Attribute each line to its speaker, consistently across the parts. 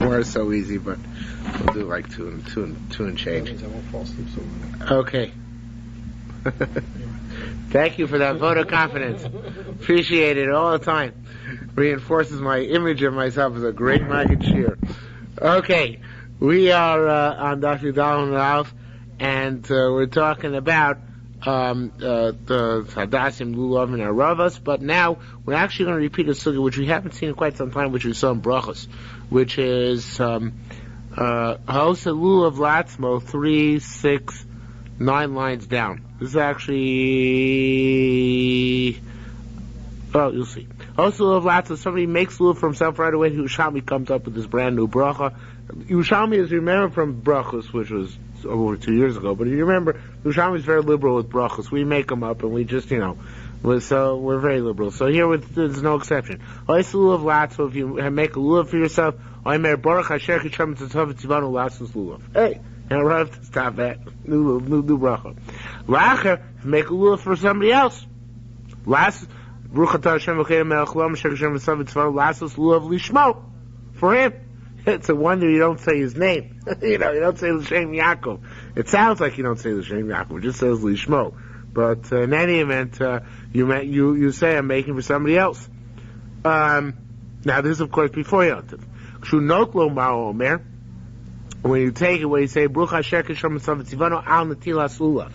Speaker 1: More is so easy, but we'll do like two and change.
Speaker 2: That means I won't fall asleep so long.
Speaker 1: Okay. Thank you for that vote of confidence. Appreciate it all the time. Reinforces my image of myself as a great Maggid shiur. Okay, we are on Dr. Dal in the house, and we're talking about the Hadassim, Lulav, and Aravas, but now we're actually going to repeat a sukkah which we haven't seen in quite some time, which we saw in Brachos, which is Haosa Lulav Latzmo 3, 6, 9 lines down. This is actually... Oh, you'll see. Also, Lulav Latzmo, somebody makes Lulav for himself right away. Yerushalmi comes up with this brand new bracha. Yerushalmi is remembered from Brachos, which was over 2 years ago, but if you remember, Yerushalmi is very liberal with brachos. We make them up, and we just, so we're very liberal. So here, there's no exception. Haosa Lulav Latzmo, if you make a Lulav for yourself, I may Baruch Asher Kishem Tzitzav Tzivanu Latzos Lulav. Hey, and I have to stop that. New bracha. Lacher, make a Lulav for somebody else. Last, Baruch Atah Hashem V'chein Melech Lam Asher Kishem Tzitzav Tzivanu Latzos Lulav Lishmo. For him. It's a wonder you don't say his name. You don't say L'Shem Yaakov. It sounds like you don't say L'Shem Yaakov. It just says Lishmo. But in any event, you say I'm making for somebody else. Now this is of course before Yontif. Shunotlo Ma'o Omer. When you take it, when you say Baruch Asher Kishem Tzivanu Tzivanu Al Natilas Lulav,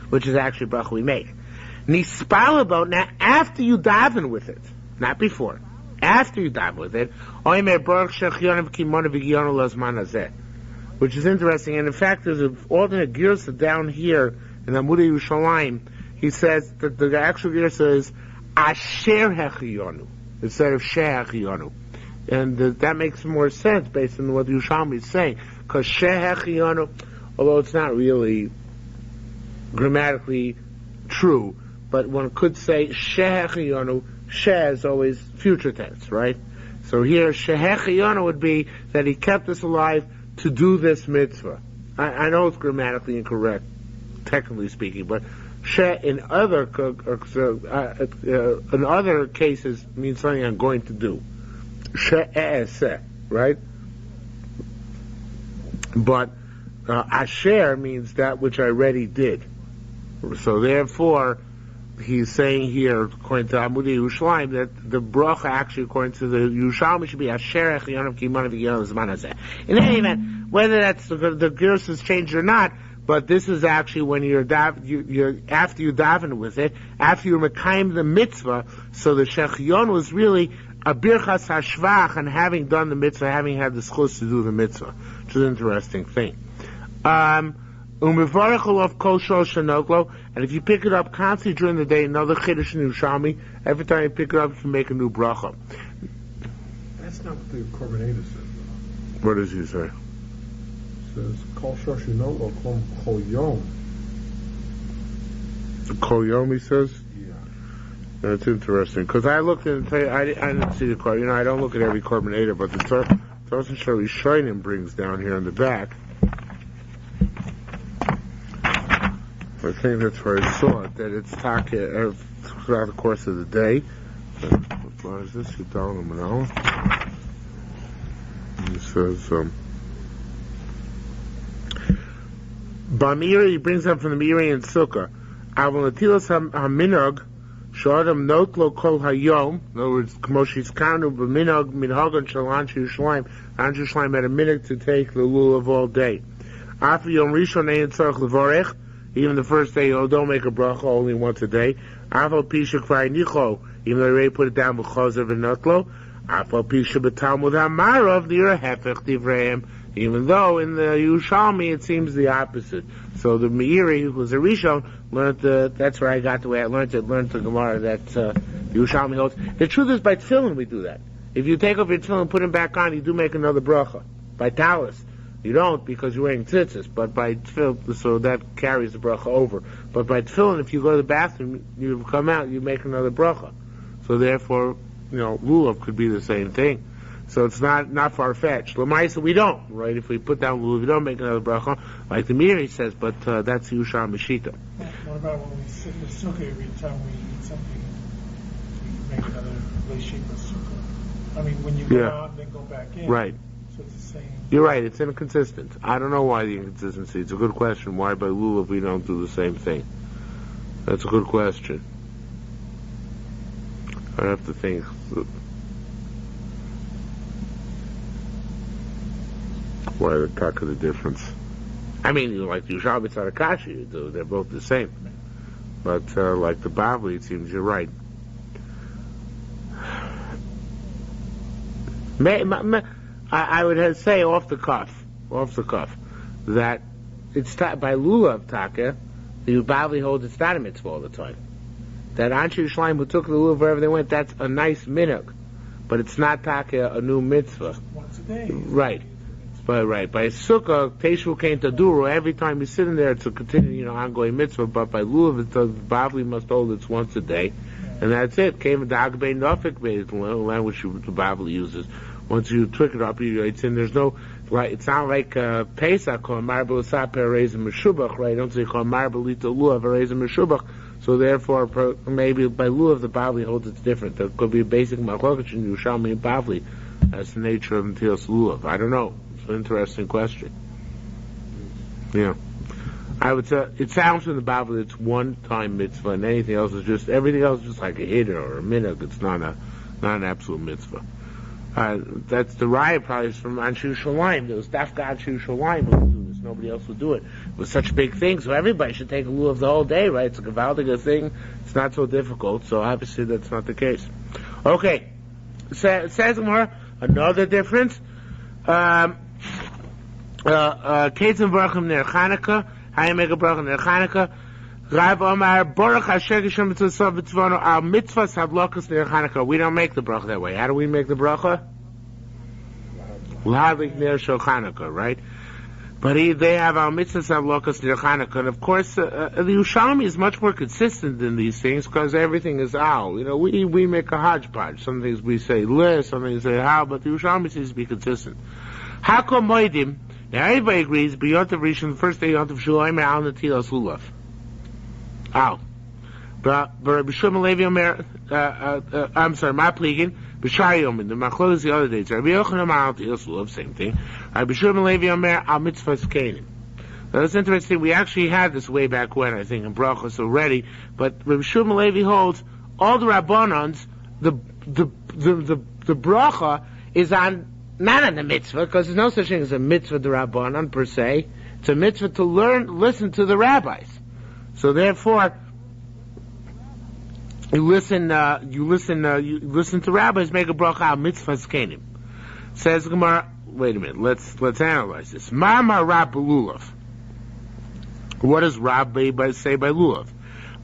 Speaker 1: which is actually bracha we make. Nispal about now after you daven with it, not before. After you daven with it, which is interesting, and in fact there's an alternate girsa down here in Amud Yerushalayim. He says that the actual girsa is Asher Hechiyonu instead of She Hechiyonu, and that makes more sense based on what Yerushalmi is saying, because She Hechiyonu, although it's not really grammatically true, but one could say She Hechiyonu. She is always future tense, right? So here, Shehechiyonu would be that he kept us alive to do this mitzvah. I know it's grammatically incorrect, technically speaking, but She in other cases means something I'm going to do. She'eseh, right? But Asher means that which I already did. So therefore, he's saying here, according to Amud Yerushalayim, that the bracha actually, according to the Yerushalmi, should be Asher Echiyonu Kimanu V'Yonu Zman Hazeh. In any event, whether that's the girsa has changed or not, but this is actually when you're after you daven with it, after you mekayim the mitzvah. So the Shechiyon was really a birchas hashvach, and having done the mitzvah, having had the schus to do the mitzvah, which is an interesting thing. And if you pick it up constantly during the day, another chiddush in Yerushalmi, every time you pick it up, you can make a new bracha.
Speaker 2: That's not what the Korban says, though.
Speaker 1: What does he say?
Speaker 2: It says, Kol Shoshinot or Kol Yom.
Speaker 1: Kol Yom, he says?
Speaker 2: Yeah.
Speaker 1: That's interesting, because I looked and I didn't see the Korban. I don't look at every Korban, but the Torah Shonim brings down here in the back. I think that's where I saw it, that it's taka throughout the course of the day. What is this? You tell them now. He says, Bamiri, he brings up from the Miri and Sukkah. Avon Latilas HaMinog, Shadam Notlo Kol Hayom, in other words, Kmoshis Kanu, B'Minog, Minhagan Shalan Yerushalayim, An Yerushalayim had a minute to take the lulav all day. After Yom Rishon Ein Tzarech Levorech, even the first day, don't make a bracha only once a day. Afal pisha kvar nicho, even though they already put it down b'chozer v'notlo. Afal pisha b'talmud ha'marav nira hefech divrayim. Even though in the Yerushalmi it seems the opposite. So the Meiri, who was a Rishon, learned that's where I got the way I learned it. Learned the Gemara that Yerushalmi holds. The truth is, by tefillin we do that. If you take off your tefillin and put them back on, you do make another bracha. By talis. You don't because you're wearing tzitzis, but by tefillin, so that carries the bracha over. But by tefillin, if you go to the bathroom, you come out, you make another bracha. So therefore, lulav could be the same thing. So it's not far-fetched. L'maisa, we don't, right? If we put down lulav, we don't make another bracha, like the Miri says, but that's Yerushalmi Shita.
Speaker 3: What about when we sit in the sukkah every time we eat something, we make another leishik sukkah? I mean, when you go out and then go back in.
Speaker 1: Right.
Speaker 3: So mitzvahs the same.
Speaker 1: You're right, it's inconsistent. I don't know why the inconsistency. It's a good question. Why by lulav we don't do the same thing? That's a good question. I have to think. Why the talk of the difference? I mean, like the Yerushalmi, it's not a kasha. They're both the same. But like the Bavli, it seems you're right. I would say off the cuff, that it's by lulav taka, the Bavli holds it's not a mitzvah all the time. That Anshe Yerushalayim who took the lulav wherever they went, that's a nice minhag, but it's not taka a new mitzvah.
Speaker 3: Once a day.
Speaker 1: Right. But right, by Sukkah, Teshu came to Duro, every time you're sitting there, it's a continuing, ongoing mitzvah, but by Lulav, the Bavli must hold it's once a day, and that's it. Came with the Agbe Nafik based language the Bavli uses. Once you trick it up, it's in, there's no, like, it's not like Pesach, called Marble Saper, Reizim Meshubach, right? Don't say called Marble Lita Lulav, Reizim Meshubach. So therefore, maybe by Lulav, the Bavli holds it's different. There could be a basic Machlokes in Yerushalmi and Bavli. That's the nature of Netilas Lulav. I don't know. Interesting question. Yeah. I would say, it sounds from the Bible it's one-time mitzvah, and anything else is just, everything else is just like a hitter or a minhag. It's not an absolute mitzvah. That's the riot probably is from Anshe Yerushalayim. There was Dafka Anshe Yerushalayim who would do this. Nobody else would do it. It was such a big thing, so everybody should take a lulav the whole day, right? It's a gewaltige thing. It's not so difficult, so obviously that's not the case. Okay. Says more, another difference. Ketzim Baruchim Ner Chanukah. How you make a bracha Ner Chanukah? Rav Omar Baruch Hashem Gishom Mitzvah Mitzvah Al Mitzvahs Hadlokas Ner Chanukah. We don't make the bracha that way. How do we make the bracha? Lahadlik Ner Shel Chanukah, right? But they have Al Mitzvahs Hadlokas Ner Chanukah, and of course the Yerushalmi is much more consistent in these things because everything is Al. We make a hodgepodge. Some things we say le, some things we say how, but the Yerushalmi seems to be consistent. Hakom Moedim. Now everybody agrees, B'yontav Rishon, the first day Yontav Shulayim Al Netilas Lulav. Al. But Rabbi Shimon Levi Omer, I'm sorry, Mapligin, B'shar Yomin, the Machlok is the other days. Rabbi Yochanan Al Netilas Lulav, same thing. Rabbi Shimon Levi Omer Al Mitzvahs Kenim. Now that's interesting, we actually had this way back when, I think, in Brachos already, but Rabbi Shimon Levi holds all the Rabbanans, the bracha is not on the mitzvah, because there's no such thing as a mitzvah d'Rabbanan per se. It's a mitzvah to listen to the rabbis. So therefore, you listen to rabbis, make a bracha al mitzvahs kenim. Says Gemara, wait a minute, let's analyze this. Ma'amar Rab Lulav. What does Rab say by Lulav?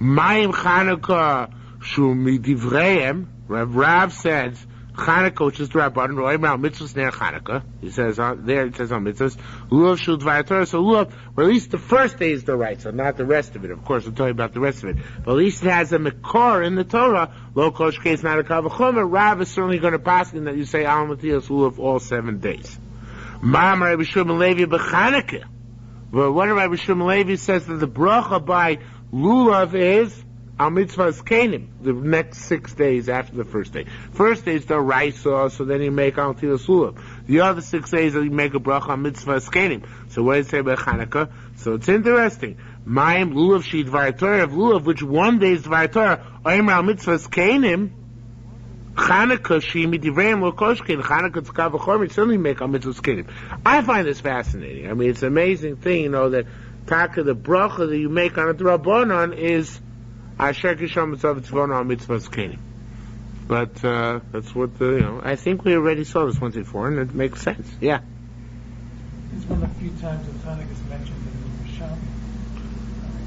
Speaker 1: Ma'im Chanukah shu midivreim. Rav says, Chanukah, which is the Rabban, Ro'im Al Mitzvahs Ner Chanukah. He says there, it says on Mitzvahs, Lulav Shul Dvar Torah. So Lulav, or at least the first day is the right, so not the rest of it. Of course, we'll tell you about the rest of it. But at least it has a Mekor in the Torah. Lo Kosh Case, not a Kavachomer. Rav is certainly going to pass in that you say Al Matias Lulav all 7 days. Ma'am Rabbi Shimon Levi B'Chanukah. But what Rabbi Shimon Levi says that the bracha by Lulav is Al Mitzvahs Kenim, the next 6 days after the first day. First day is the Raisa, so then you make Al Tilas Lulav. The other 6 days you make a bracha Al Mitzvahs Kenim. So what does it say about Chanukah? So it's interesting. Mayim Lulav Shi Dvar Torah of Lulav, which one day is Dvar Torah, Oim Al Mitzvahs Kenim, Chanukah Shi Midivreim Lo Koshkin, Chanukah Tzkav V'chormi, certainly make Al Mitzvahs Kenim. I find this fascinating. I mean, it's an amazing thing, that Taka, the bracha that you make on a Drabonon is Asher Kisham Mitzvah Tzvon Al Mitzvahs Kenim. But that's what I think we already saw this once before, and it makes sense. Yeah.
Speaker 3: It's one of the few times that Hanukkah is mentioned in the Yerushalmi.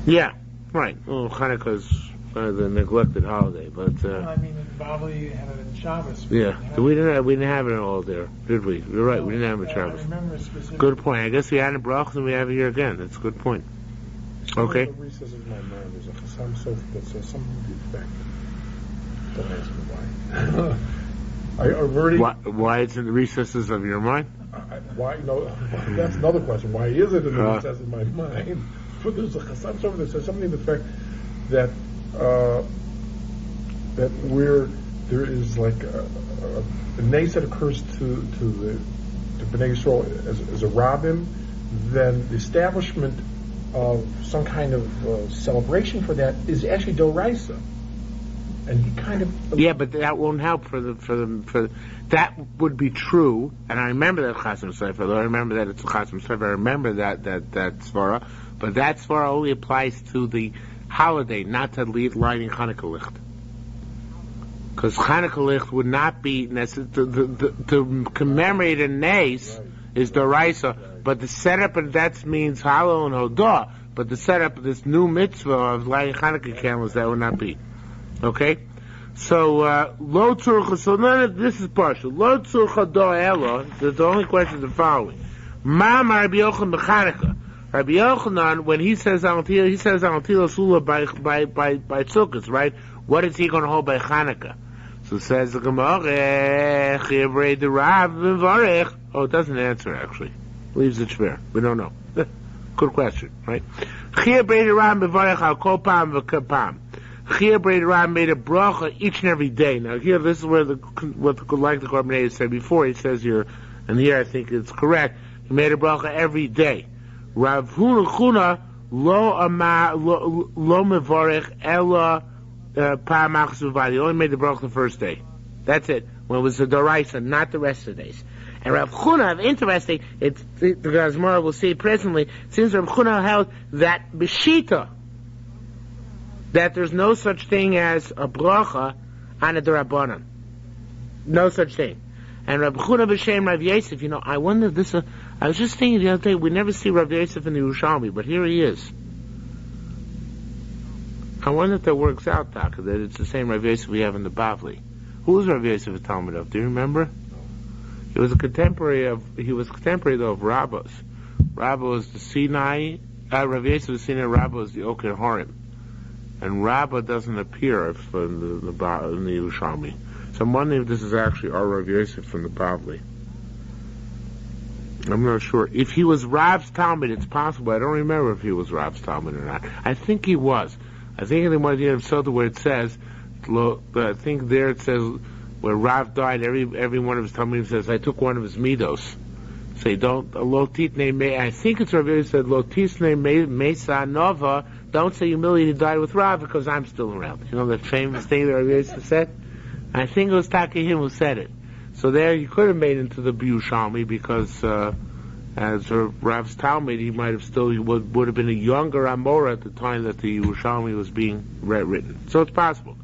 Speaker 1: Yeah, right. Well, Hanukkah is the neglected holiday, but
Speaker 3: I mean, in Bavli you had it in Shabbos.
Speaker 1: Yeah, we didn't have it all there, did we? You're right. We didn't have it in Shabbos.
Speaker 3: I remember specifically.
Speaker 1: Good point. I guess we had it in Brachos and we have it here again. That's a good point. Okay.
Speaker 2: In the recesses of my mind, there's a Chassam Sof that says something to the effect. Don't ask me why. I've already.
Speaker 1: Why it's in the recesses of your mind?
Speaker 2: Why? No, that's another question. Why is it in the recesses of my mind? But there's a Chassam Sof that says something to the effect that where there is like a nace that occurs to the B'nai Yisrael as a rabbin, then the establishment of some kind of celebration for that is actually doraisa. And he kind of
Speaker 1: but that won't help for that would be true. And I remember that Chasam Sofer. I remember that it's a Chasam Sofer. I remember that svara, but that svara only applies to the holiday, not to lighting Hanukkah licht. Because Hanukkah licht would not be necessary to commemorate a nace is doraisa, but the setup and that means Hallel and Hodah. But the setup of this new mitzvah of lighting Hanukkah candles, that would not be. Okay, so lo tzurcha. So none of this is partial. Lo tzurcha do elo. The only question is the following: Ma Rabbi Yochanan b'Chanukah. Rabbi Yochanan, when he says al tila sula by Tzukkas, right? What is he going to hold by Chanukah? So says the Gemara, chivrei the Rav v'varech. Oh, it doesn't answer actually. Leaves it shver. We don't know. Good question, right? Chivrei the Rav v'varech al kol pam v'kapam. Chia Brei Rab made a bracha each and every day. Now here, this is where like the Korban said before. He says here, and here I think it's correct. He made a bracha every day. Rav Huna lo mevarich ela pa'amachas v'vad. He only made the bracha the first day. That's it. When it was the doraisa, not the rest of the days. And Rav Huna, interesting, the Gemara will say presently, since Rav Huna held that b'shita, that there's no such thing as a bracha on a d'Rabbanan. No such thing. And Rabbi Chuna b'Shem Rav Yosef, I wonder if this, I was just thinking the other day, we never see Rav Yosef in the Yerushalmi, but here he is. I wonder if that works out, Taka, that it's the same Rav Yosef we have in the Bavli. Who was Rav Yosef at Talmud of? Do you remember? He was a contemporary of Rabbos. Rabba was the Sinai, Rav Yosef was Sinai, Rabba was the Oker Horim. And Rabbah doesn't appear in the Yerushalmi. So I'm wondering if this is actually our Rav Yosef from the Bavli. I'm not sure. If he was Rav's Talmud, it's possible. I don't remember if he was Rav's Talmud or not. I think he was. I think in the Moedim Sota where it says, I think there it says, where Rav died, every one of his Talmudim says, I took one of his midos. Say, don't, Lotitne me, I think it's Rav Yosef said, Lotisne Mesa Nova, don't say humiliated died with Rav because I'm still around. You know that famous thing that Rav Yosef said? I think it was Takahim who said it. So there you could have made into the Yerushalmi because as Rav's Talmud, he would have been a younger Amora at the time that the Yerushalmi was being written. So it's possible.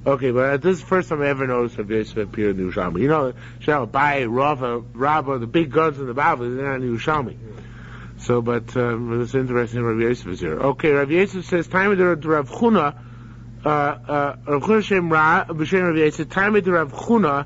Speaker 1: Okay, but this is the first time I ever noticed Rav Yosef appear in the Yerushalmi. Bai, Rava, the big guns in the Bible, they're not in the Yerushalmi. So, but it's interesting Rav Yosef is here. Okay, Rav Yosef says, time of the Rav Chuna, Rav Chuna Shem Rav Yosef, time of the Rav Chuna,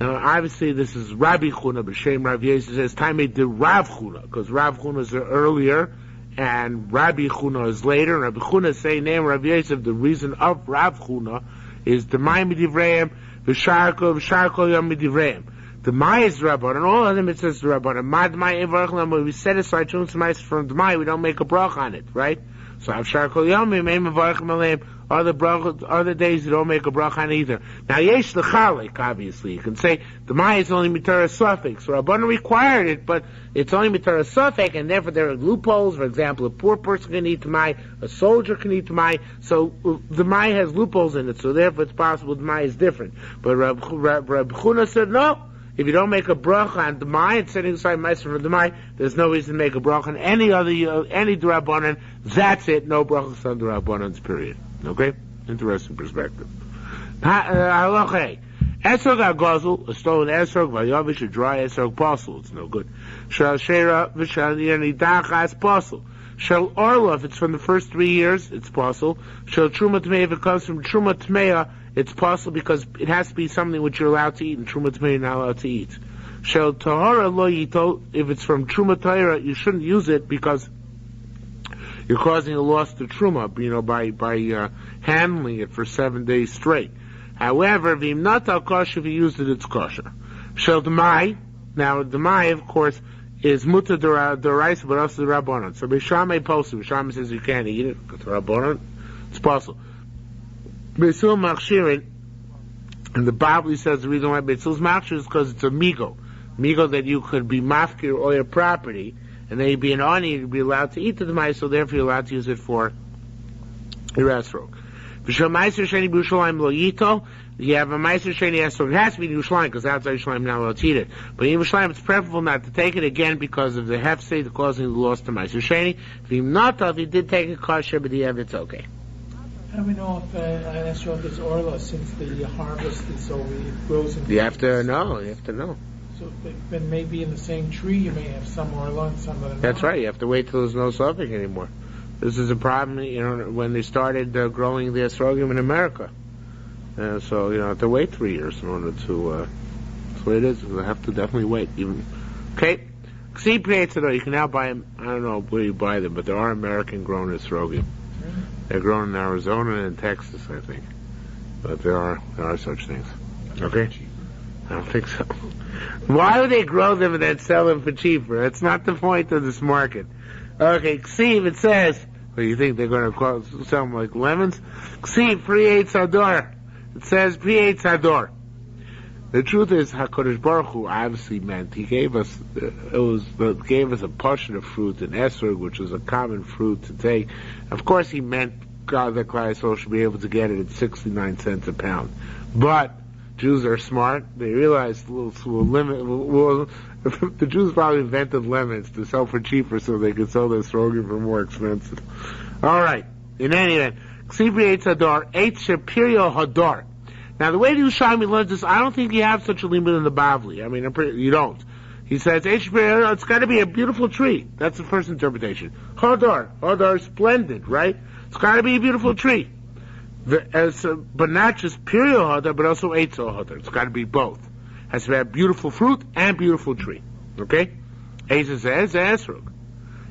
Speaker 1: now obviously this is Rabbi Chuna, B'Shem Rav Yosef says, time of the Rav Chuna, because Rav Chuna is earlier, and Rabbi Chuna is later, and Rabbi Chuna is saying name Rav Yosef, the reason of Rav Chuna is the Mai Midivreim, V'Sharko Yom Midivreim. The Mai is Rabban, and all of them it says the Rabban. Mad Mai Evarach, when we set aside Shulchan Mai from the Mai, we don't make a brach on it, right? So Avshar Kol Yom Meim Evarach Malem. Other days you don't make a brach on either. Now Yesh L'Chalik, obviously, you can say the Mai is only Mitara Suffolk. So Rabban required it, but it's only Mitara Suffolk, and therefore there are loopholes. For example, a poor person can eat the Mai, a soldier can eat the Mai. So the Mai has loopholes in it. So therefore it's possible the Mai is different. But Rab Chuna said no. If you don't make a bracha on the Mai and setting aside Meiser for the Mai, there's no reason to make a bracha on any D'Rabbanan. That's it. No brachas on D'Rabbanans, period. Okay? Interesting perspective. Halachei. Esrog HaGazel, a stolen Esrog, Vayavish, a dry Esrog parcel. It's no good. Shal Shera, V'shal Nidachas parcel. Shal Orla, if it's from the first 3 years, it's parcel. Shal Truma Tmei, if it comes from Truma Tmei, it's possible because it has to be something which you're allowed to eat, and Truma Tmei you're not allowed to eat. Shel Tahara Lo Yito, if it's from Truma Tahara, you shouldn't use it because you're causing a loss to Truma, by handling it for 7 days straight. However, V'im not al kosher, if you used it, it's kosher. Shel Demai, now Demai, of course, is muta d'oraisa, but also the Rabbanon. So B'shamay Posu, B'shamay says you can't eat it, because the Rabbanon, it's possible. B'sul Machshirin, and the Bible says the reason why B'sul's Machshir is because it's a migo. Migo, that you could be mafkir or your property, and then you'd be an ani, you'd be allowed to eat the mais, so therefore you're allowed to use it for your esrog. V'shel meiser sheni b'Yerushalayim lo yito. You have a meiser sheni esrog. It has to be in Yerushalayim, because outside Yerushalayim you're not allowed to eat it. But in Yerushalayim it's preferable not to take it, again because of the hefsei, the causing the loss to meiser sheni. If he did take a kosher, but it's okay.
Speaker 3: How do we know if an esrog is orla, since the harvest is over, it grows in...
Speaker 1: You have to know.
Speaker 3: So then maybe in the same tree you may have some orla and some that are
Speaker 1: That's
Speaker 3: not.
Speaker 1: right. You have to wait till there's no suffix anymore. This is a problem, when they started growing the esrogim in America. So, have to wait 3 years in order to, that's what it is. You have to definitely wait. Okay? You can now buy them, I don't know where you buy them, but there are American-grown esrogim.
Speaker 3: Really?
Speaker 1: They're grown in Arizona and Texas, I think. But there are such things. Okay? I don't think so. Why would they grow them and then sell them for cheaper? That's not the point of this market. Okay, Ksiv, it says, what do you think, they're going to sell them like lemons? Ksiv, Pri Sador. It says, Pri Sador. The truth is, HaKadosh Baruch Hu obviously meant, he gave us, gave us a portion of fruit, an esrog, which is a common fruit to take. Of course, he meant God, that Klal Yisrael should be able to get it at 69 cents a pound. But Jews are smart. They realize the Jews probably invented lemons to sell for cheaper so they could sell their esrogim for more expensive. All right. In any event, Ksibri Eitz Hadar, Eitz Shapirio Hadar. Now, the way the Yerushalmi learns this, I don't think you have such a limit in the Bavli. I mean, you don't. He says, it's got to be a beautiful tree. That's the first interpretation. Hadar, splendid, right? It's got to be a beautiful tree. But not just Pirio Hadar, but also Eitzo Hadar. It's got to be both. Has to be a beautiful fruit and beautiful tree. Okay? Eitzo says, Esrog.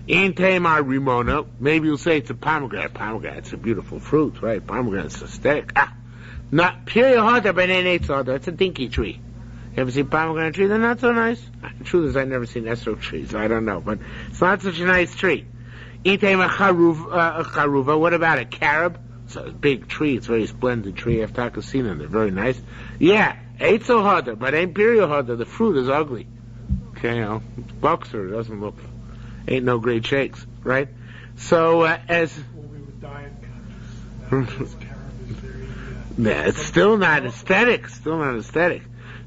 Speaker 1: In Tamar Rimona, maybe you'll say it's a pomegranate. Pomegranate's a beautiful fruit, right? Pomegranate's aesthetic. Not Pirio Hadar, but then Eitzo Hadar. It's a dinky tree. You ever seen pomegranate tree? They're not so nice. The truth is, I've never seen esrog trees. I don't know, but it's not such a nice tree. Charuva. What about a carob? It's a big tree. It's a very splendid tree. I've talked to seen them. They're very nice. Yeah, Eitzo Hadar, but Imperial Hadar. The fruit is ugly. Okay, Boxer doesn't look. Ain't no great shakes, right? So as.
Speaker 3: Well, we were diet conscious. Carob is very.
Speaker 1: Yeah, it's still not aesthetic.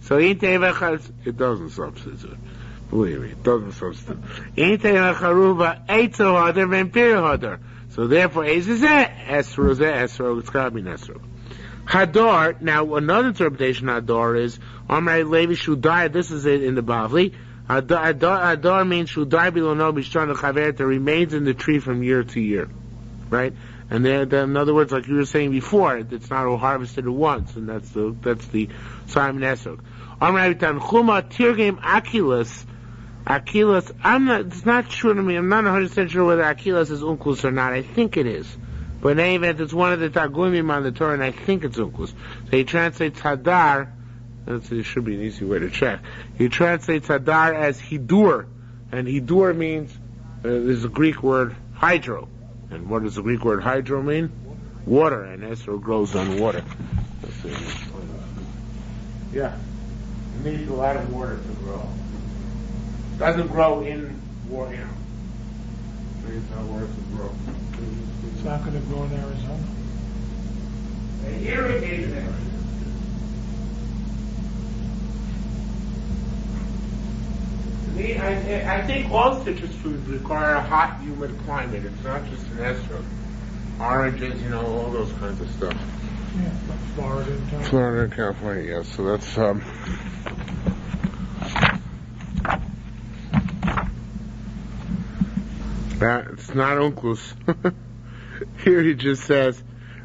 Speaker 1: So it doesn't substitute. Believe me, it doesn't substitute. So therefore, Esrog, it's gotta be Esrog. Hadar, now another interpretation of Hadar is, Amrei Levi Shudai, this is it in the Bavli. Hadar means Shudai Bilono Bishtan Chaver, that remains in the tree from year to year. Right? And then, in other words, like you were saying before, it's not all harvested at once, and that's the Simon Esrog. Amravitan Chuma Tirgim Akilas. It's not sure to me, I'm not 100% sure whether Akilas is Unklus or not. I think it is. But in any event, it's one of the Targumim on the Torah, and I think it's Unklus. So he translates Hadar, it should be an easy way to check. He translates Hadar as Hidur, and Hidur means, there's a Greek word, hydro. And what does the Greek word hydro mean? Water, and Esrog grows on water. Let's see. Yeah. It needs a lot of water to grow. It doesn't grow in water, It needs no water to grow.
Speaker 3: It's not going to grow in Arizona.
Speaker 1: They irrigate it. I think all citrus foods require a hot, humid climate. It's not just an esrog. Oranges, all those kinds of stuff.
Speaker 3: Yeah, like Florida and California.
Speaker 1: Florida and California, yes. So that's it's not Unklus. Here he just says,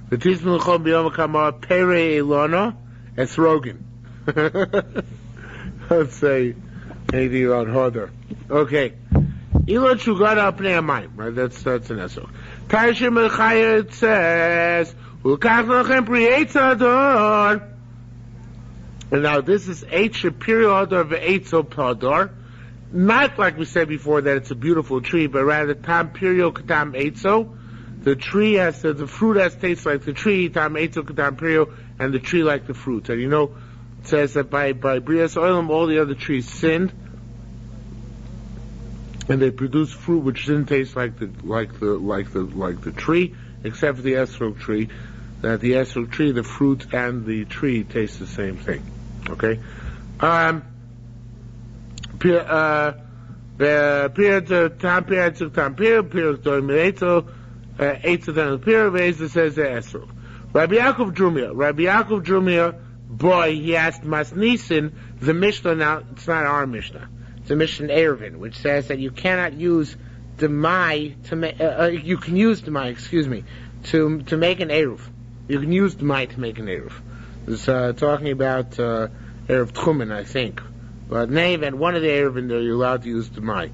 Speaker 1: "V'tismu l'chol b'yom ha'kamah perei elona esrogin." Let's say anything about Hadar. Okay. Ilot shugad al pnei hamayim. Right? That's an esrog. Tarshim el it says, "Ulkach lachem pri eitz hadar." And now this is Eitz Shapiro Hadar ve'eitzo Hadar. Not like we said before that it's a beautiful tree, but rather Tam Pirio Katam Eitzo. The tree the fruit has taste like the tree, Tam Eitzo Katam Pirio, and the tree like the fruit. And It says that by Brias Oilam, all the other trees sinned, and they produce fruit which didn't taste like the tree, except for the esrog tree. That the esrog tree, the fruit and the tree taste the same thing. Okay. Says the esrog. Rabbi Yaakov Drumia, boy, he asked Masnisin, the Mishnah. Now it's not our Mishnah. It's a Mishnah Erevin, which says that you cannot use demai to make. You can use demai, to make an eruv. You can use demai to make an eruv. It's talking about eruv tchumen, I think. But name and one of the erevin there, you're allowed to use demai.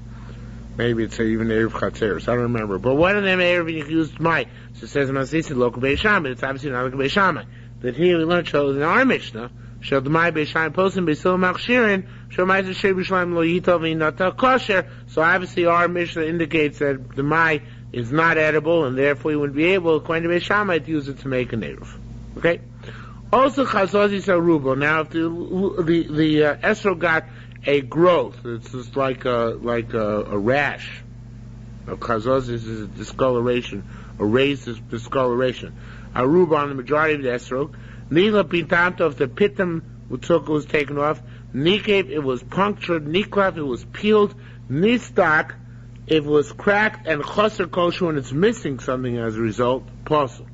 Speaker 1: Maybe it's even eruv chatzeros. I don't remember. But one of them erevin you can use demai. So it says Masnisin local Beishamai. It's obviously not local Beishamai. That here we learned in our Mishnah. Shel demai Beishamai posim Beisil machshirin. Shel ma'aser shei Yerushalmi lo yitov v'inata kosher. So obviously our Mishnah indicates that demai is not edible, and therefore you wouldn't be able, according to Beishamai, to use it to make an eruv. Okay. Also chazazis arubo. Now if the esrog got a growth, it's just like a rash. Chazazis is a discoloration, a raised discoloration. Aruba on the majority of the esrog. Nila pintamto, if the pitam was taken off. Nikev, it was punctured. Niklav, it was peeled. Nistak, if it was cracked. And chaser kosher, when it's missing something as a result, possible.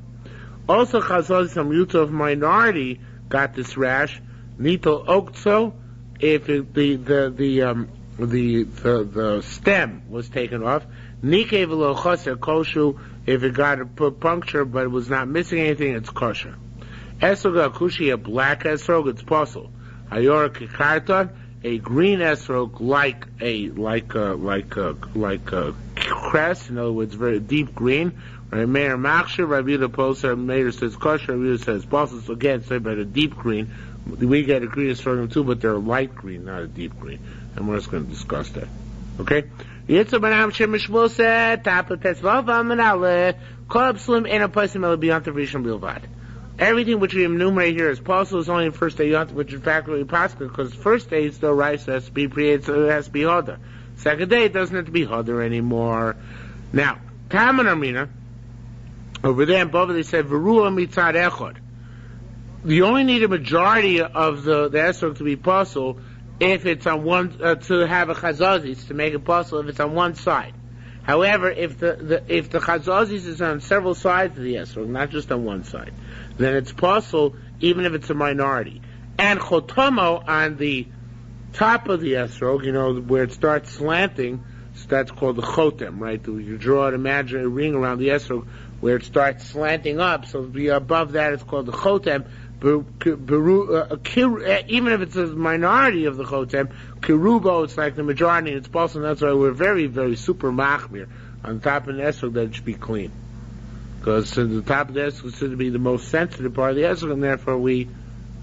Speaker 1: Also, chazal, some Yutov minority got this rash. Nito oktso, if the stem was taken off. Nikev lo chaser kosher, if it got a puncture but it was not missing anything, it's kosher. Esrog akushi, a black esrog, it's possible. Ayor kikarton, a green esrog like a cress, in other words, very deep green. Right, Meir Machsher, Rabbi Yehuda Poser, Meir says kosher, Rabbi Yehuda says possible. So again, say about a deep green. We get a green esrog too, but they're a light green, not a deep green. And we're just going to discuss that. Okay? Yitzhak Banam Shem Shmulse, Tap of Tetzvav Amanale, Kolab Slim, and a person will be on the Rishon Bilvad. Everything which we enumerate here as possible is only the first day Yontif, which is factually possible, because the first day it's still right, so it has to be created, so it has to be Hodder. Second day it doesn't have to be Hodder anymore. Now, Taman Armina, over there in Bava they said, Verua Mitzad Echod. You only need a majority of the esrog to be possible if it's on one, to have a chazazis, to make it possible if it's on one side. However, if the chazazis is on several sides of the esrog, not just on one side, then it's possible even if it's a minority. And chotomo on the top of the esrog, where it starts slanting, so that's called the chotem, right? You draw an imaginary ring around the esrog where it starts slanting up, so above that it's called the chotem. Even if it's a minority of the chotem, kirubo, it's like the majority, and it's possible, and that's why we're very, very super machmir on top of the esrog that it should be clean. Because the top of the esrog is considered to be the most sensitive part of the esrog, and therefore we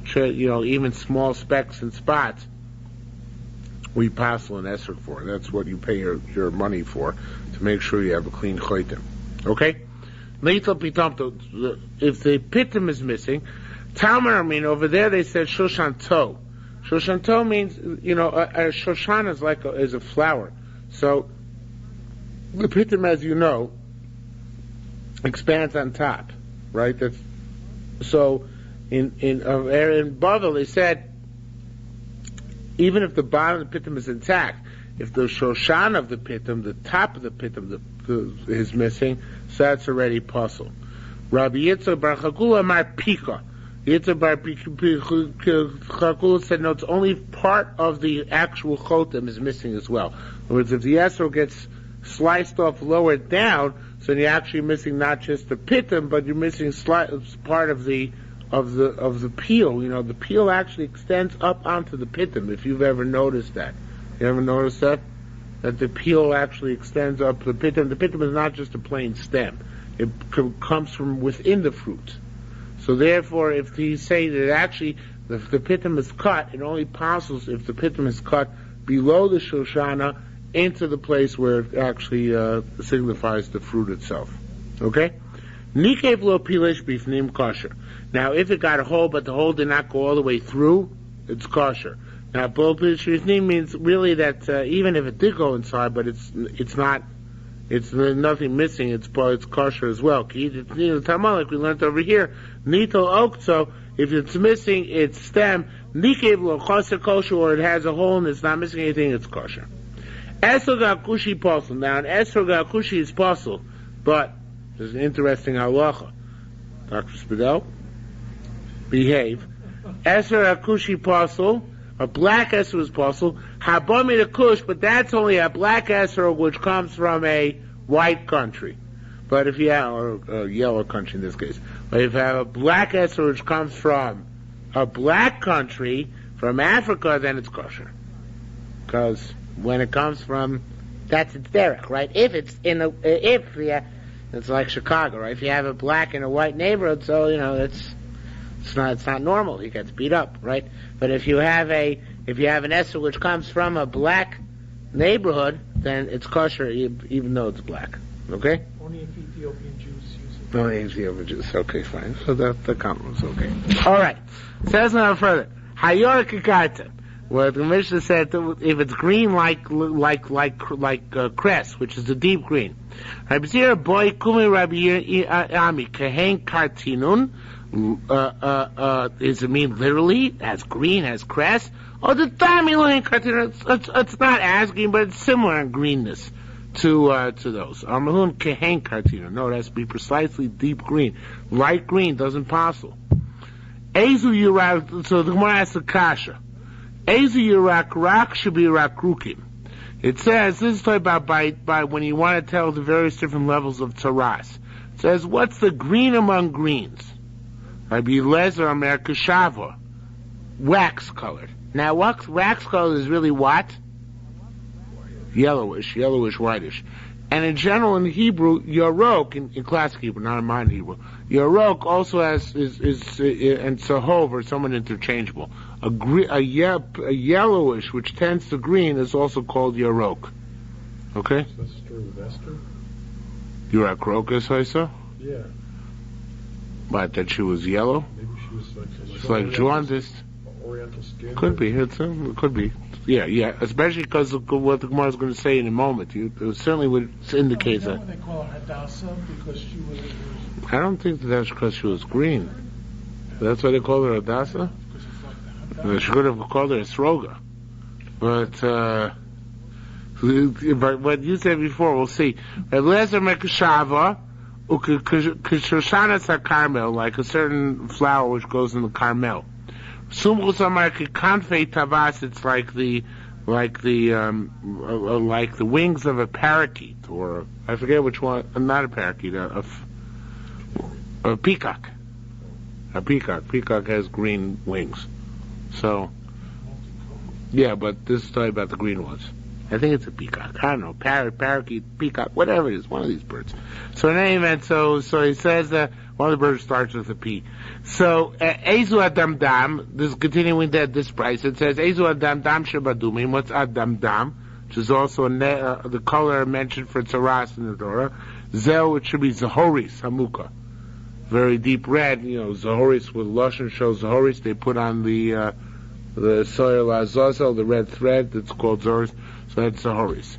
Speaker 1: should, even small specks and spots, we passel an esrog for. That's what you pay your money for, to make sure you have a clean chotem. Okay? If the pitum is missing, Talmud, over there they said Shoshan To. Shoshan To means, a Shoshan is a flower. So, the pitum, as you know, expands on top, right? So, in Bavel they said, even if the bottom of the pitum is intact, if the Shoshan of the pitum, the top of the pitum is missing, so that's already puzzle. Rabbi Yitzhak Bar Chakula Mar Pika. Yitzhak Bar Chakula said, no, it's only part of the actual chotem is missing as well. In other words, if the esrog gets sliced off lower down, so you're actually missing not just the pitum, but you're missing part of the peel. The peel actually extends up onto the pitum, if you've ever noticed that. You ever noticed that? That the peel actually extends up the pitum. The pitum is not just a plain stem. It comes from within the fruit. So therefore, if you say that actually the pitum is cut, it only passes if the pitum is cut below the shoshana into the place where it actually signifies the fruit itself. Okay? Nikev lo pilish bifnim kosher. Now, if it got a hole, but the hole did not go all the way through, it's kosher. Now, Bo Pishrisni means really that even if it did go inside, but it's not, it's nothing missing, it's kosher as well. Like we learned over here, Nito Okso, if it's missing its stem, Nikev lo kosher kosher, or it has a hole and it's not missing anything, it's kosher. Esrog Akushi Posel. Now, an Esrog Akushi is Posel, but there's an interesting halacha. Dr. Spadell, behave. Esrog Akushi Posel, a black esrog is Posel. Habami the Kush, but that's only a black esrog which comes from a white country. But if you have, or a yellow country in this case, but if you have a black esrog which comes from a black country, from Africa, then it's kosher. Because when it comes from, that's its derech, right? If it's it's like Chicago, right? If you have a black and a white neighborhood, so it's not normal. He gets beat up, right? But if you have an esrog which comes from a black neighborhood, then it's kosher, even though it's black. Okay?
Speaker 3: Only if Ethiopian Jews use it.
Speaker 1: Only Ethiopian Jews. Okay, fine. So the comment was okay. All right. Says now further. Hayor kikata. Well, the Mishnah said if it's green like cress, which is a deep green. Rabbi Zira boy kumi Rabbi Ami kehen kartinun. Does it mean literally as green as cress? Or the tamiloin kartinun? It's not as green, but it's similar in greenness to those. Armahun kehen kartinun. No, it has to be precisely deep green. Light green doesn't possible. Ezu Yurak. So the Gemara asks the kasha. Ezu Yurak rak should be rakrukim. It says, this is talking about by when you want to tell the various different levels of taras. It says, what's the green among greens? Rabbi Lezer Amer Kashava. Wax colored. Now, wax colored is really what? Yellowish, whitish. And in general, in Hebrew, Yarok, in classic Hebrew, not in modern Hebrew, Yarok also is and Sahov are somewhat interchangeable. A yellowish, which tends to green, is also called Yarok. Okay?
Speaker 2: That's true with Esther?
Speaker 1: You're a crocus, I saw?
Speaker 2: Yeah.
Speaker 1: What, that she was yellow?
Speaker 2: Maybe she was
Speaker 1: It's like jaundiced.
Speaker 2: Oriental skin.
Speaker 1: Could be. It could be. Yeah. Especially because of what the Gemara is going to say in a moment. It certainly would indicate that.
Speaker 3: They call her Hadassah because she was.
Speaker 1: I don't think that's because she was green. That's why they call her Hadassah? They should have called her Esroga. But what you said before, we'll see. Lezer Mekashava, Kishoshanas HaKarmel, like a certain flower which goes in the Carmel. Sumchus Amarki Kanfei Tavas, it's like the wings of a parakeet, or I forget which one. Not a parakeet, a peacock. A peacock. Peacock has green wings. So, yeah, but this is talking about the green ones. I think it's a peacock. I don't know, parrot, parakeet, peacock, whatever it is, one of these birds. So in any event, so he says that one of the birds starts with a P. So, Ezu Adam Dam, this is continuing this price, it says, Ezu Adam Dam Shabadumim, what's Adam Dam? Which is also the color mentioned for Tzaras in the Torah. Zel, which should be Zahoris, Hamuka. Very deep red, Zahoris with Lashon shows Zahoris, they put on the soil azazel, the red thread, that's called Zahoris, so that's Zahoris.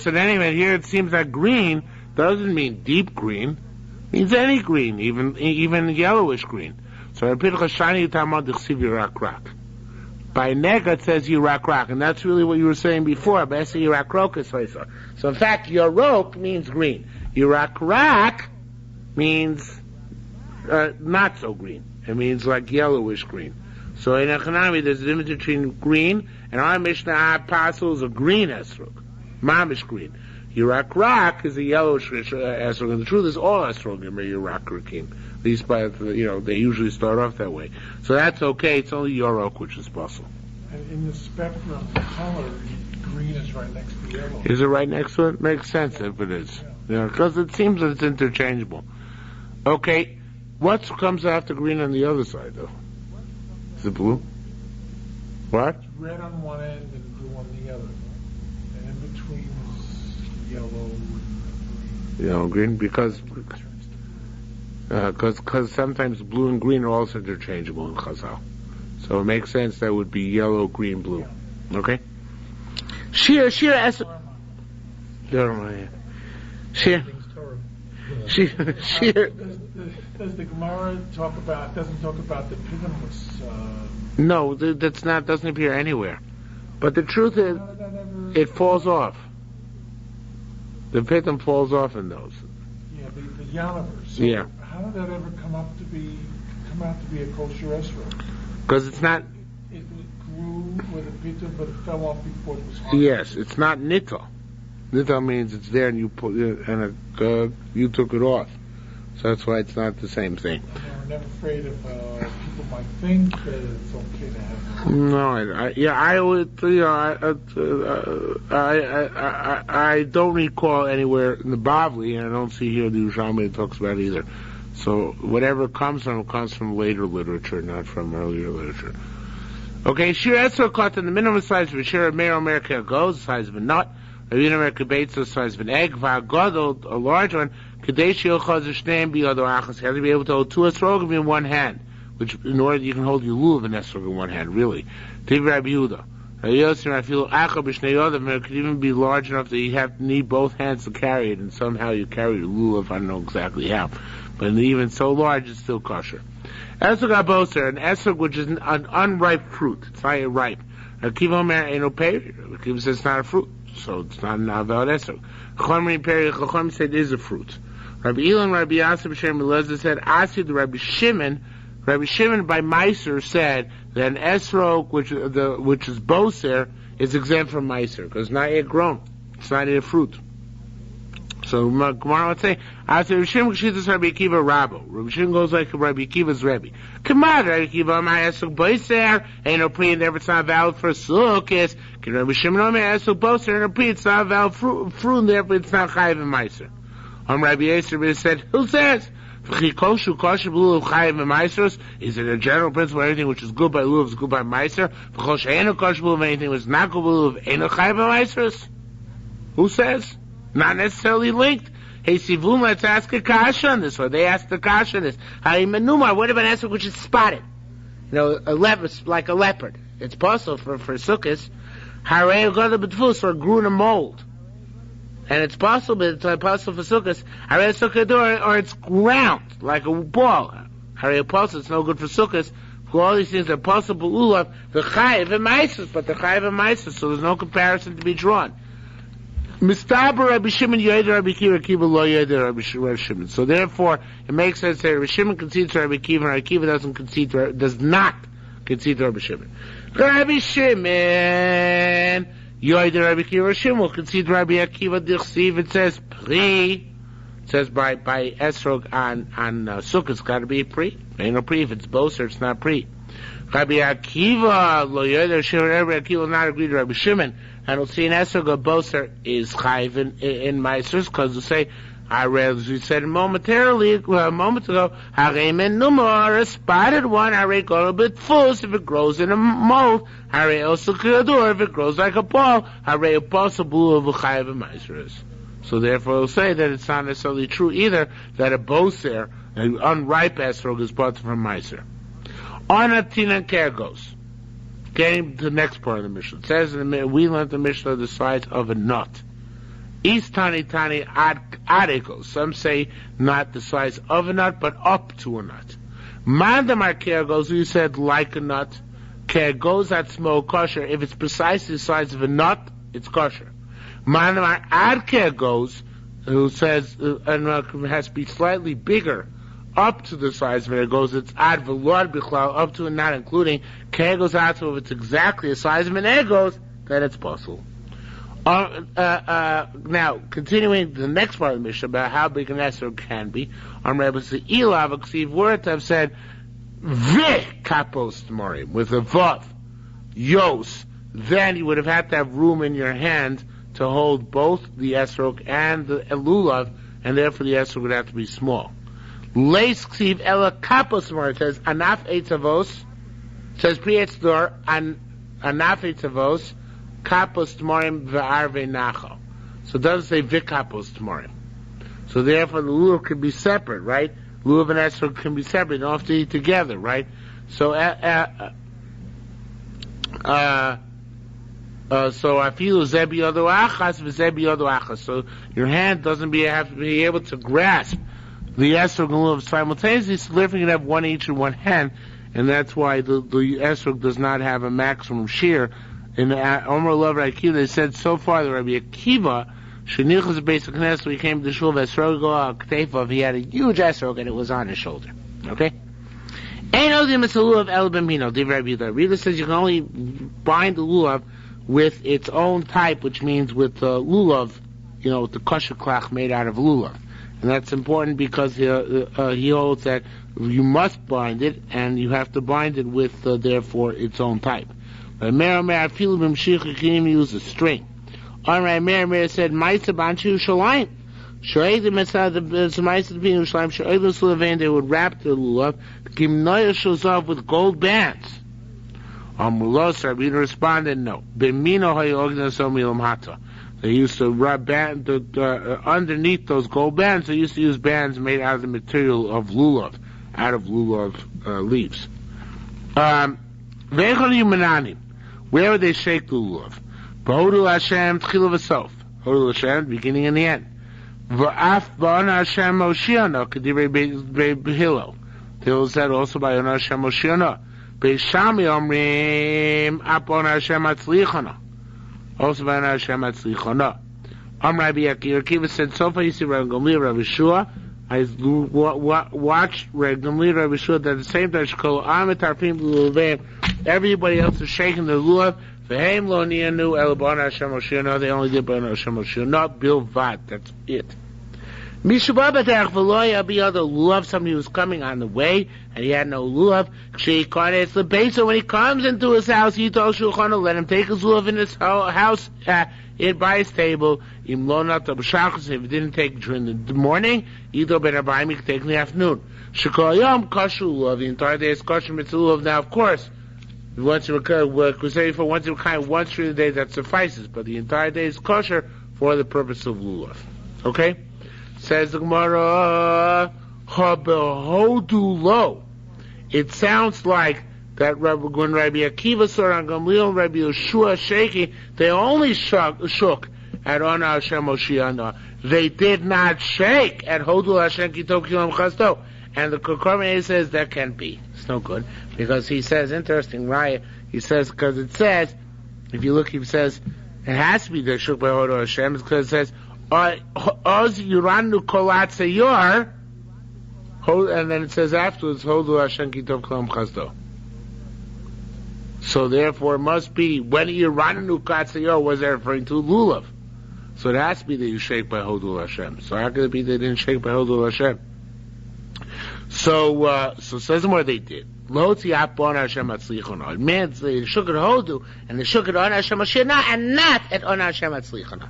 Speaker 1: And anyway, here it seems that green doesn't mean deep green, it means any green, even yellowish green. So by nega it says Yirak, and that's really what you were saying before, but it's Yirak Rokas. So in fact, Yarok means green. Yirak means not so green. It means like yellowish green. So in Echanami, there's a difference between green, and our Mishnah Apostle is a green esrog, mamish green. Yirak is a yellowish esrog, and the truth is all esrogim are Yirak rakim. At least by they usually start off that way. So that's okay. It's only Yarok which is possible.
Speaker 3: And in the spectrum of color, green is right next to yellow.
Speaker 1: Is it right next to it? Makes sense if it is. Yeah, because it seems that it's interchangeable. Okay, what comes after green on the other side, though? Is it blue? What?
Speaker 3: It's red on one end and blue on the other. And in between is yellow and green.
Speaker 1: Yellow and green, because sometimes blue and green are also interchangeable in Chazal. So it makes sense that would be yellow, green, blue. Okay? Shiur esrog. Shiur.
Speaker 3: Does the Gemara doesn't talk about the pitamus?
Speaker 1: No, doesn't appear anywhere. But the truth is, it falls off. The pitum falls off in those.
Speaker 3: Yeah, the yanavers. So
Speaker 1: yeah.
Speaker 3: How did that ever come out to be a kosher esrog?
Speaker 1: Because it's not.
Speaker 3: It grew with a pitum, but it fell off before it was hard.
Speaker 1: Yes, it's not nittel. Nittel means it's there and you you took it off. So that's why it's not the same thing.
Speaker 3: I'm never afraid of people might think that it's okay to have.
Speaker 1: No, I would. I don't recall anywhere in the Bavli, and I don't see here the Yerushalmi that talks about it either. So whatever comes from later literature, not from earlier literature. Okay, shiur esrog caught in the minimum size of a shiur of Meir America goes, the size of a nut. A Vilna America bates the size of an egg. Va'gadol, a large one. Kadesh yochaz shneim bi'ado achas. You have to be able to hold two esrogim in one hand, which in order you can hold your lulav and esrog in one hand. Really, Tiv Rabbi Yehuda. I feel achar b'shnei yodav. It could even be large enough that you have to need both hands to carry it, and somehow you carry your lulav. I don't know exactly how, but even so large, it's still kosher. Esrog aboser, an esrog which is an unripe fruit. It's not yet ripe. Akiva Omer ain't no pay. Akiva says it's not a fruit. So it's not an aval esrog. Chacham said it is a fruit. Rabbi Elon, Rabbi Yasser, B'Shem Elazar said, Asi to Rabbi Shimon by Meiser said that an esrog, which is boser, is exempt from Meiser, because it's not yet grown. It's not yet a fruit. So Gemara would say, Asi Rabbi Shimon, Kshitas Rabbi Akiva Rabbo. Rabbi Shimon goes like Rabbi Akiva's Rebbe. Come on, Rabbi Akiva, my esrog boser, ain't no pre, and therefore it's not valid for sukkahs. Rabbi Shimon, my esrog boser, ain't no pre, it's not valid fruit, and therefore it's not chayiv in Meiser. Rabbi Yisrael said, who says? Is it a general principle? Anything which is good by lulav is good by meiser? Anything which is not good by lulav ain't a chayiv by meisers? Who says? Not necessarily linked. Hey, Sivun, let's ask a kasha on this, or they asked the kasha on this. What about an esrog which is spotted? Like a leopard. It's possible for sukkahs. Or grew in a mold. And it's possible for sukkahs, or it's round, like a ball. It's no good for sukkahs. For all these things are possible lulav, the chayiv and meisus, but the chayiv and meisus, so there's no comparison to be drawn. Mistaber Rabbi Shimon yoyed Rabbi Kiva lo yoyed Rabbi Shimon. So therefore, it makes sense that Rabbi Shimon concedes to Rabbi Kiva, and Rabbi Kiva does not concede to Rabbi Shimon. Rabbi Shimon yoyed Rabbi Kiva Shimon will concede to Rabbi Akiva dichsiv. It says pri. It says by esrog on sukkah, it's got to be a pri. Ain't no pri. If it's boser, it's not pri. Rabbi Akiva lo yoyed Shimon. Rabbi Akiva will not agree to Rabbi Shimon. And we'll see an esrog of boser is chayiv in meisers, because we say, as we said momentarily, a moment ago, harei men numar, a spotted one, harei got a bit fus, if it grows in a mold, harei also kreadur, if it grows like a ball, harei a possible of a chayiv in meisers. So therefore we'll say that it's not necessarily true either, that a boser, an unripe esrog, is brought from meiser. On a tinan kergos. Getting to the next part of the Mishnah. It says we learned the Mishnah the size of a nut. East tani adikos. Some say not the size of a nut, but up to a nut. Mandamar kergos, you said like a nut. Kergos at small kosher. If it's precisely the size of a nut, it's kosher. Mandamar ad kergos, who says a nut has to be slightly bigger, up to the size of it goes, it's ad velod bichlal, up to and not including. Kegos out to, if it's exactly the size of an egos, then it's possible. Now, continuing to the next part of the Mishnah about how big an esrog can be, Rebbe Se'ilav, Aksiv were to have said, Vih kapos tmorim, with a vav, yos, then you would have had to have room in your hand to hold both the esrog and the lulav, and therefore the esrog would have to be small. Leis ksiv ela kapos tmorim, it says, anaf eitzavos, it says pri etzdor, anaf eitzavos, kapos tmorim ve'arve nacho. So it doesn't say vikapos tmorim. So therefore the lulav can be separate, right? Lulav and esrog can be separate. You don't have to eat together, right? So So I feel zebi yodo achas v'zebi yodo achas. So your hand doesn't have to be able to grasp the esrog and lulav simultaneously. So therefore you can have one each in one hand, and that's why the esrog does not have a maximum shear. In Omer Lov Akiva, they said so far that Rabbi Akiva, Shenichas basic Knesset, when he came to the shul of Esrog al Ktefov, he had a huge esrog and it was on his shoulder. Okay. Ain't no the lulav el b'mino. Rita says you can only bind the lulav with its own type, which means with lulav, with the kosher klach made out of lulav. And that's important because he holds that you must bind it, and you have to bind it with, therefore, its own type. But Meir feel b'mshich, you can even use a string. Alright, Meir said, Ma'isa b'anchi Yerushalayim. Shoedim esad the Ma'isa b'in Yerushalayim, shoedim sulavein, they would wrap the lulav, gimnoya shozav with gold bands. Amulos, Rabbeinu responded, no. B'mino hayogna so milam hata. They used to rub underneath those gold bands, they used to use bands made out of the material of lulav, out of lulav leaves. Where would they shake the lulav? B'hodu Hashem tchila v'sof. Hodu Hashem, beginning and the end. V'af ba'ana Hashem Moshiach k'divrei Hillel. Hillel said also by Ona Hashem Moshiach. Beishami omrim apon Hashem atzlichana. Also by Ona Hashem atzlichana. Rabbi Akiva said, so far you see Rabbi Gamliel, Rabbi Shua. I watched Rabbi Gamliel, Rabbi Shua, that at the same time, everybody else is shaking the lulav. They only did B'Ona Hashem Moshiach, not bilvat. That's it. Lulav, somebody who was coming on the way, and he had no lulav. So when he comes into his house, let him take his lulav in his house, by his table. If he didn't take it during the morning, he can take it in the afternoon. The entire day is kosher mitzvah lulav. Now, of course, once during the day that suffices, but the entire day is kosher for the purpose of lulav. Okay? Says the Gemara, lo. It sounds like that when Rabbi Akiva saw on Gamliel and Rabbi Yeshua shaking, they only shook at Ona Hashem Moshiach. They did not shake at Hodu Hashem Kitov Kilam Chasto. And the Korban says that can't be. It's no good. Because he says, interesting, right? He says, because it says, if you look, he says, it has to be the Shuk by Hodu Hashem, because it says, Oz Yuranu Kolat Seyor, and then it says afterwards, Hodu Hashem Kitov Kilam Chasto. So therefore, it must be, when Yuranu Kolat Seyor was there referring to Lulav. So it has to be that you shake by Hodu Hashem. So how could it be they didn't shake by Hodu Hashem? So says the more they did. Loti apon Hashem atzlichona. It meant they shook at Hodu and they shook at Ona Hashem Moshiach and not at Ona Hashem atzlichona.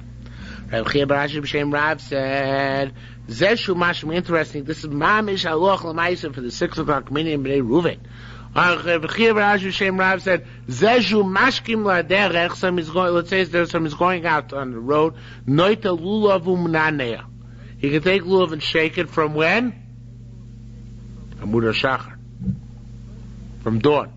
Speaker 1: Rabbi Chia bar Ashi b'Shem Rav said, Zeshu mashim, interesting. This is mamish haloch l'maisa for the 6 o'clock meeting in Bnei Ruven. Rabbi Chia bar Ashi b'Shem Rav said, Zeshu mashkim la'derech. Let's say there's some is going out on the road. Noita lulav u'mnanea. He can take lulav and shake it from when? Amud Shachar. From dawn.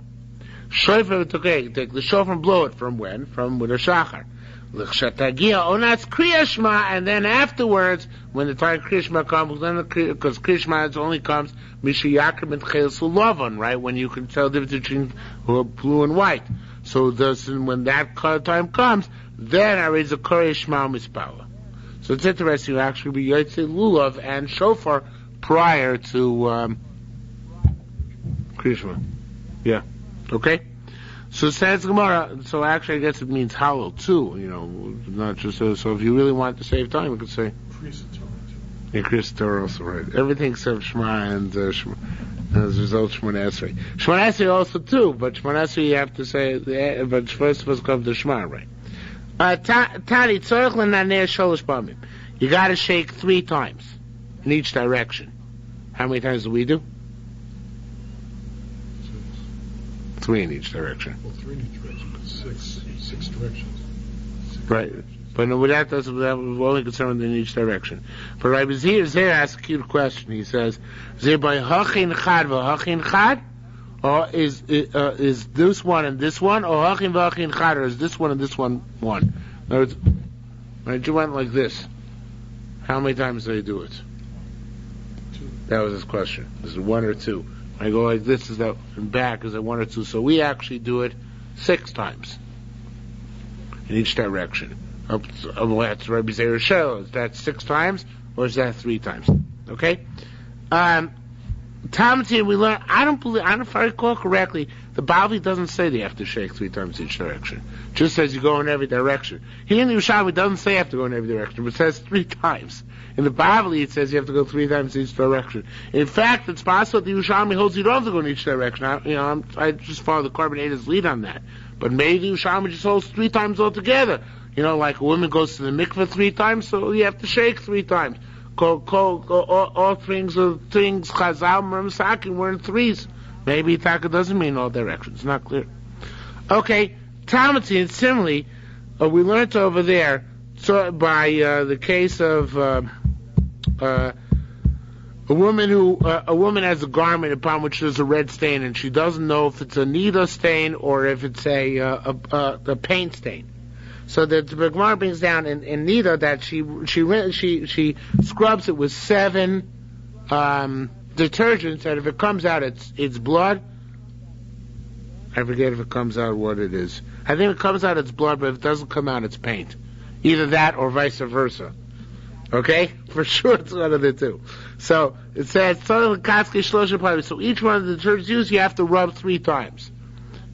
Speaker 1: Shofar take the shofar and blow it from when? From Amud Shachar. L'chshatagia onatz Kriya Shema, and then afterwards, when the time Kriya Shema comes, then because Kriya Shema only comes Mishiyakrim and Chelis Ulavon, right? When you can tell the difference between blue and white. So when that time comes, then I raise a Kriya Shema Mispala. So it's interesting to actually be Yotzei Lulav and Shofar prior to Krishma. Yeah. Okay? So says Gemara, so actually I guess it means hollow too, not just so if you really want to save time, you could say Kriyas Torah also, right. Everything except Shema and Shema. As a result, Shemona Esrei. Shemona Esrei also too, but Shemona Esrei you have to say, but first of all comes the Shema, right? Tani, tzorich l'naneh sholosh pamim. You gotta shake 3 times in each direction. How many times do we do? 3 in each direction.
Speaker 3: Well, 3 in each direction, but 6 directions.
Speaker 1: Right. But no, that we're only concerned in each direction. But Rabbi Zir asks a cute question. He says, Zir by hachin chad v'hachin chad, or is this one and this one, or hachin v'hachin chad, or is this one and this one one? In other words, right, you went like this. How many times do you do it?
Speaker 3: 2.
Speaker 1: That was his question. Is it 1 or 2? I go like this, is that and back, is it 1 or 2? So we actually do it 6 times in each direction. That's Rabbi Zera Shel. Is that 6 times or is that 3 times? Okay. Talmud, we learn. If I recall correctly, the Bavli doesn't say that you have to shake 3 times each direction. It just says you go in every direction. Here in the Yerushalmi, it doesn't say you have to go in every direction, but it says 3 times. In the Bavli, it says you have to go 3 times each direction. In fact, it's possible that the Yerushalmi holds you don't have to go in each direction. I just follow the Carbonator's lead on that. But maybe the Yerushalmi just holds 3 times altogether. Like a woman goes to the mikveh 3 times, so you have to shake 3 times. All things Chazal Mermasakin were in 3s. Maybe Taka doesn't mean all directions. It's not clear. Okay, Talmud, similarly, we learned over there by the case of a woman has a garment upon which there's a red stain, and she doesn't know if it's a nida stain or if it's a paint stain. So the Gemara brings down in nida that she scrubs it with 7 detergents, and if it comes out it's blood. I forget if it comes out what it is. I think it comes out it's blood, but if it doesn't come out it's paint. Either that or vice versa. Okay? For sure it's one of the two. So it says, so each one of the detergents used you have to rub 3 times.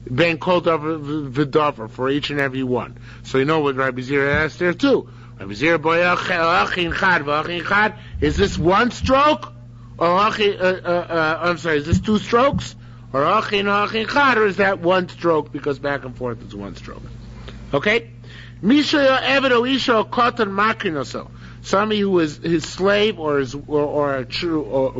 Speaker 1: Ben called over v'davar for each and every one. So you know what Rabbi Zera asked there too. Rabbi Zera chad. Is this 1 stroke? Or is this 2 strokes? Or chad, or is that 1 stroke? Because back and forth it's 1 stroke. Okay? Somebody who was his slave or a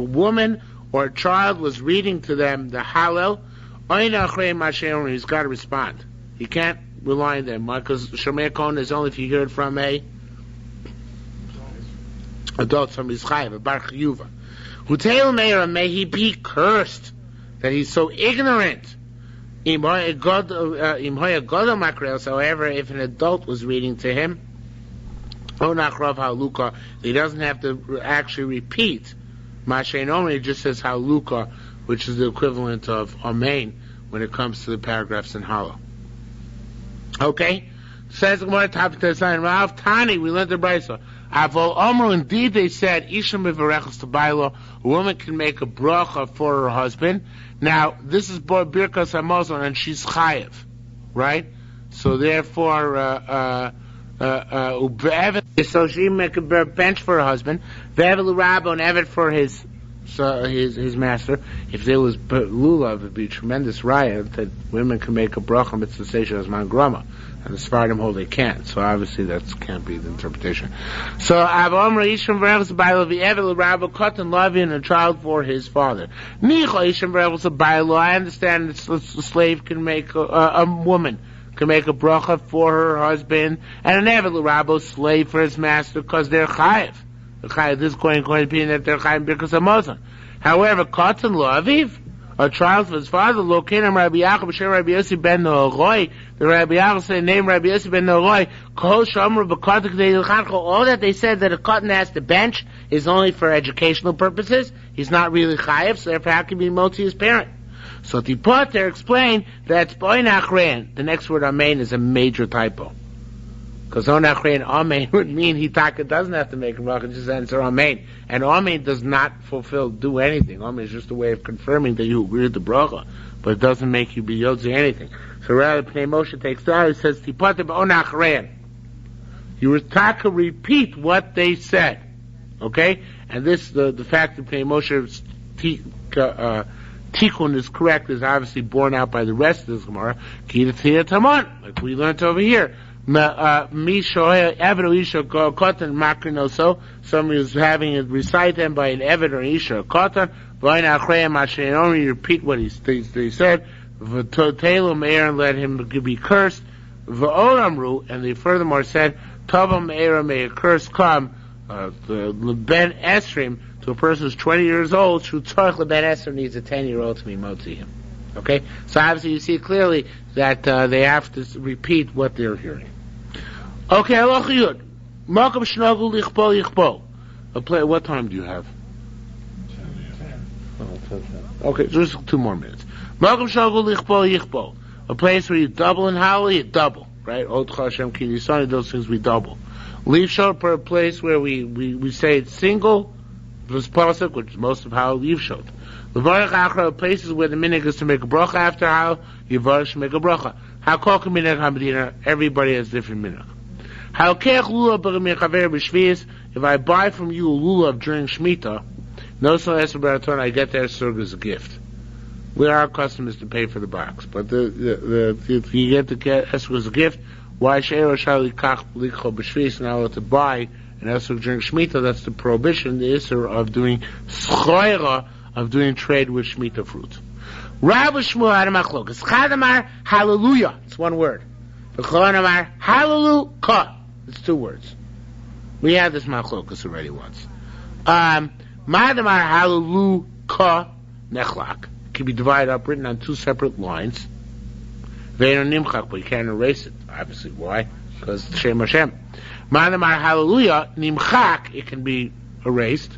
Speaker 1: woman or a child was reading to them the Hallel. He's got to respond. He can't rely on them. Because Shomer Kohen is only if you hear it from a adult, somebody's chayav, a bar chiyuva. Huteil meir, may he be cursed that he's so ignorant. However, if an adult was reading to him, he doesn't have to actually repeat. Mashen only just says haluka, which is the equivalent of amen when it comes to the paragraphs in Hallel. Okay? Says Gemara Tani, we learned the Brisa. Avol Omer, indeed they said, Isha mivarechos to bailo, a woman can make a bracha for her husband. Now, this is Birkas Hamazon, and she's chayev, right? So therefore, so she make a bench for her husband, ve'evel rabbo, and evet for his master. If there was lulav, it'd be a tremendous riot that women can make a bracha mitzvah seisha as man grama, and the Sfardim hold they can't. So obviously that can't be the interpretation. So Avam Reishim Verevus Bailo V'Evel Rabba Katan Lavi, and a child for his father. Nicha Ishim Verevus Bailo. I understand a slave can make a woman can make a bracha for her husband, and an Evel Rabba slave for his master because they're chayiv. This is going to be that they're chayiv because of Moshe. However, Katan Laviv, a child for his father, located Rabbi Yaakov, Shem Rabbi Yossi ben Nohoroi, the Rabbi Yaakov said, name Rabbi Yossi ben Nohoroi, Kol Shomer B'Katan K'nei L'Chancho. All that they said that a cotton has to bench is only for educational purposes. He's not really chayiv, so therefore how can he be moti his parent? So Tipot there explained that the next word amen is a major typo. Because onachrein amen would mean Hitaka doesn't have to make a bracha, just answer amen. And amen does not do anything. Amen is just a way of confirming that you agree with the bracha, but it doesn't make you be yodzi anything. So rather, Pnei Moshe takes down, it says, Tipatim onachrein. You were taka repeat what they said. Okay? And this, the fact that Pnei Moshe's tikkun is correct is obviously borne out by the rest of this Gemara. Like we learned over here. Somebody who's having it recite them by an Eved or Isha or Katan, only repeat what they said, and let him be cursed, and they furthermore said, may a curse come, Ben Esrim, to a person who's 20 years old, Leben Esrim needs a 10-year-old to be moti him. Okay? So obviously you see clearly that they have to repeat what they're hearing. Okay, halacha yud. Makam shnagul lichpo yichpo. What time do you have? 10. Okay, just 2 more minutes. Makam shnagul lichpo yichpo. A place where you double in halal, you double. Right? Od Hashem Kinisani, those things we double. Leave shot for a place where we say it's single, plus pasuk, which is most of how leave shot. Levarach achra, places where the minhag is to make a bracha after how Yivarish should make a bracha. How kol minhag hamedina, everybody has different minhag. How kech lulav b'chaver b'shvius, if I buy from you a lulav during Shemitah, no so as baraton, I get their served as a gift. Where our custom is to pay for the box, but if you get the esrog as a gift, why she'er shali kach likho b'shvius not allowed to buy an esrog during Shemitah? That's the prohibition, the isser of doing schoira, of doing trade with Shemitah fruit. Rabbi Shmuel had a machlokas. Chadamar hallelujah. It's one word. V'chol hallelujah. It's 2 words. We had this machlokas already once. Ma'adamar hallelujah nechlak. Can be divided up, written on 2 separate lines. Ve'eno nimchak, but you can't erase it. Obviously, why? Because it's Shem Hashem. Ma'adamar hallelujah nimchak, it can be erased,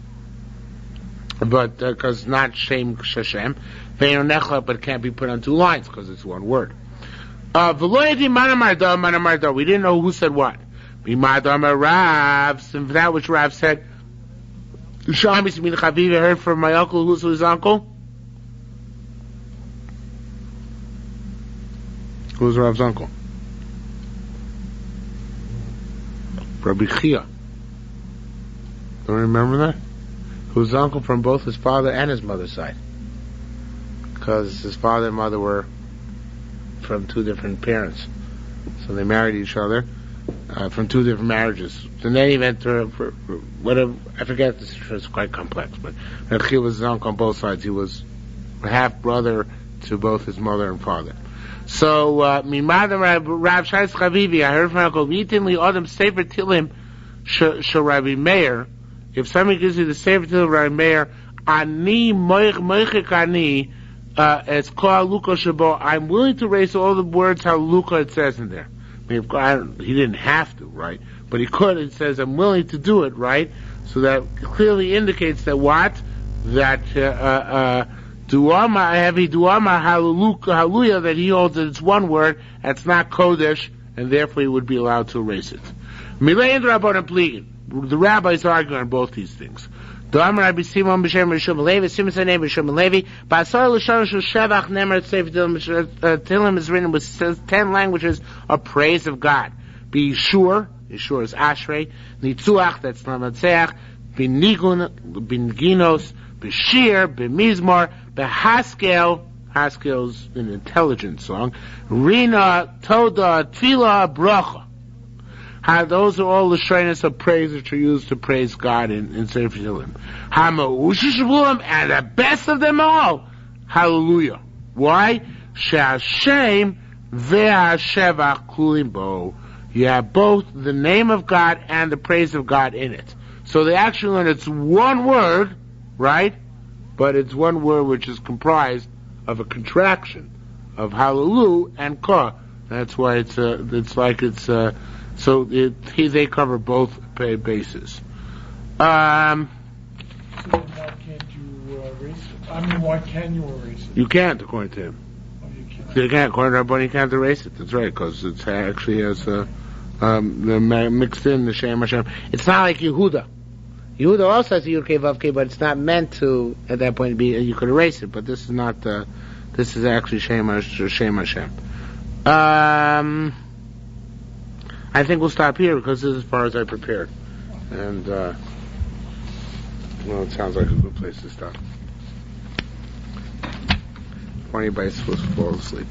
Speaker 1: but because not Shem Hashem. Ve'eno nechlak, but it can't be put on 2 lines because it's 1 word. V'loyati manamarda. We didn't know who said what. B'madamar Rav, and that which Rav said. Yerushalmi Sukkah, heard from my uncle, who's his uncle. Who's Rav's uncle? Rabbi Chia. Don't remember that? Who's uncle from both his father and his mother's side. Because his father and mother were from 2 different parents. So they married each other from 2 different marriages. In any event, for whatever, I forget, this is quite complex, but Rabbi Chia was his uncle on both sides. He was half brother to both his mother and father. So, Mimad Rav Shais Chavivi, I heard from Uncle Yitin Li Adam Sefer Tilim Shel Rabbi Meir. If somebody gives you the Sefer Tilim Rabbi Meir, Ani Moichik Ani, it's called Luka Shabo. I'm willing to erase all the words how Luka it says in there. I mean, he didn't have to, right? But he could. It says I'm willing to do it, right? So that clearly indicates that what? That Duama hallelujah, that he holds that it's 1 word, that's not Kodesh, and therefore he would be allowed to erase it. The rabbis argue on both these things. Rabbi Simon b'shem Yerushalmi Levi, Simon said name Yerushalmi Levi. Ba'asar l'shon shel shevach nemer Sefer Tilim is written with 10 languages of praise of God. Be shiur is Ashrei. Nitzuach, that's Namatzeach. B'nigun, b'nginos, b'shir, b'mizmor, b'haskel. Haskel's an intelligent song. Rina, Toda, Tefillah, Bracha. Those are all the shriners of praise which are used to praise God in Sefer Tilim. And the best of them all, hallelujah. Why? Sha'ashem ve'ashevach klulim bo. You have both the name of God and the praise of God in it. So they actually learn it's 1 word, right? But it's 1 word which is comprised of a contraction of hallelujah and ka. That's why so they cover both bases.
Speaker 3: So why can't you erase it? I mean, why can you erase it?
Speaker 1: You can't, according to him.
Speaker 3: Oh, you can't.
Speaker 1: You can't, according to everybody, you can't erase it. That's right, because it's actually has mixed in the Shem Hashem. It's not like Yehuda. Yehuda also has Yud Kei Vav Kei, but it's not meant to, at that point, be, you could erase it, but this is not, this is actually Shem Hashem. I think we'll stop here because this is as far as I prepared. And, well, it sounds like a good place to stop. Before anybody's supposed to fall asleep.